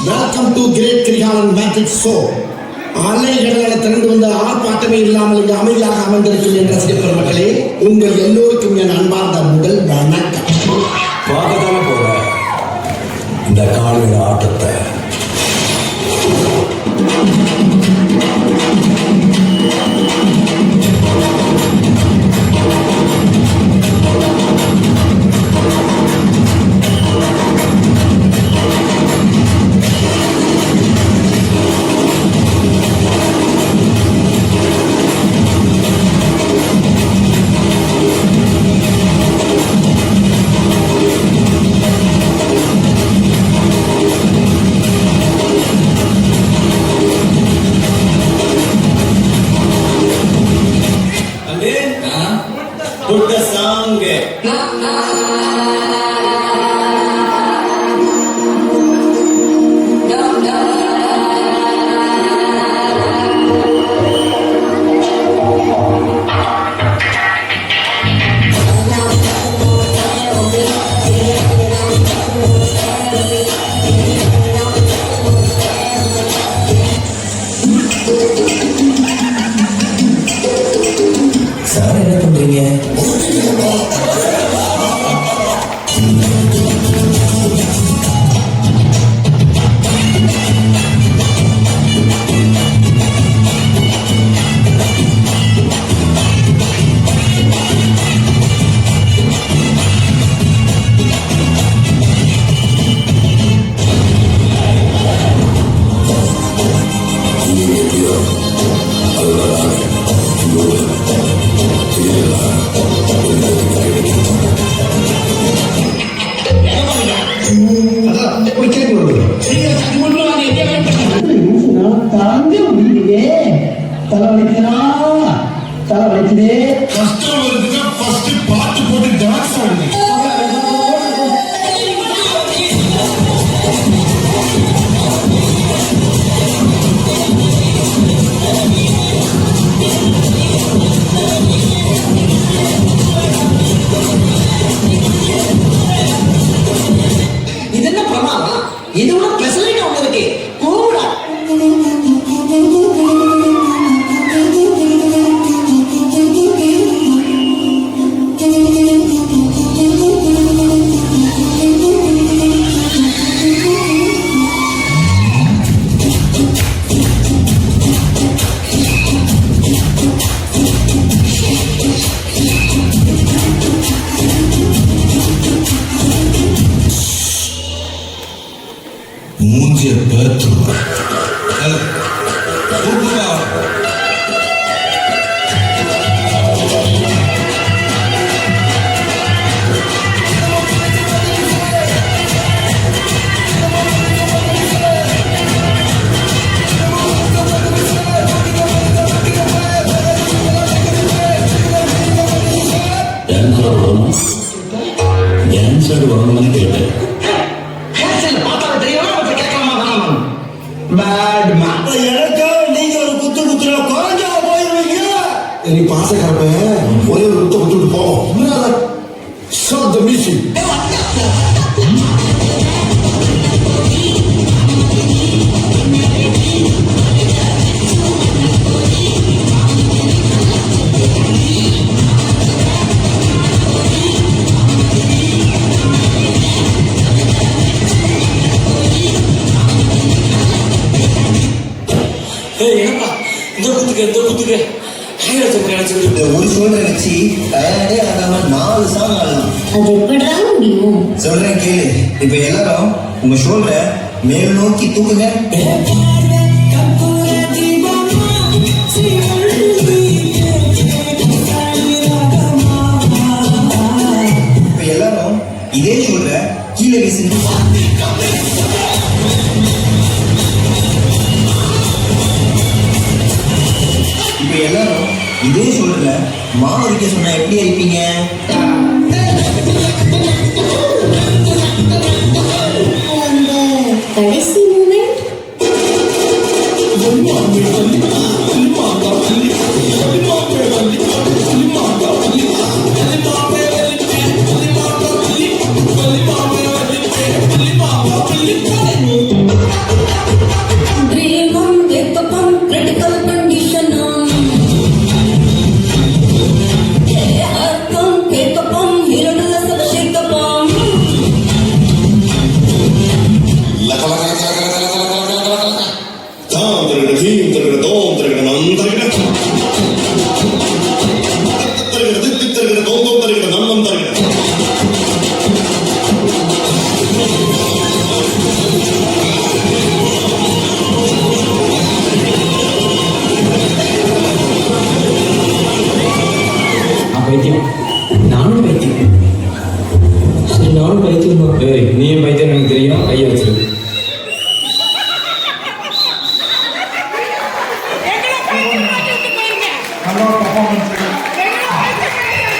Welcome to great Kirikalan magic show. அலைகடலால திரண்டு வந்த ஆர்ப்பாட்டமே இல்லாமல் இங்கு அமைதியாக அமர்ந்திருக்கும் என்ற ரசிகர் மக்களே, உங்கள் எல்லோருக்கும் என் அன்பார்ந்த முதல் வணக்கம். பார்க்கத்தானே போற இந்த காலையில ஆட்டத்தை. Put the song. சார் என்ன பண்றீங்க? இது கூட பெசலைட் ஒன்று இருக்கு. கூடா மூஞ்சிய பேத்து என் சைடு வரணும்னு கேட்டேன். நீங்க ஒரு குத்து குத்துற குறைஞ்சா போயிருவீங்க. நீ பாசக்காரப்ப ஒரே ஒரு குத்த குத்துட்டு போவோம். ஒரு ஷோல்டர் வச்சு டயர்டே ஆகாம 4 சாங் ஆடலாம். அது எப்படிடா முடியும்? சொல்றேன் கேளு. இப்ப எல்லாரும் உங்க ஷோல்டரை மேல் நோக்கி தூக்குங்க. இப்ப எல்லாரும் இதே ஷோல்டரை கீழே வீசுங்க. இப்ப எல்லாரும் இதே ஷோல்டர்ல மாவு அரைக்க சொன்னா எப்படி அரைப்பீங்க? கடைசி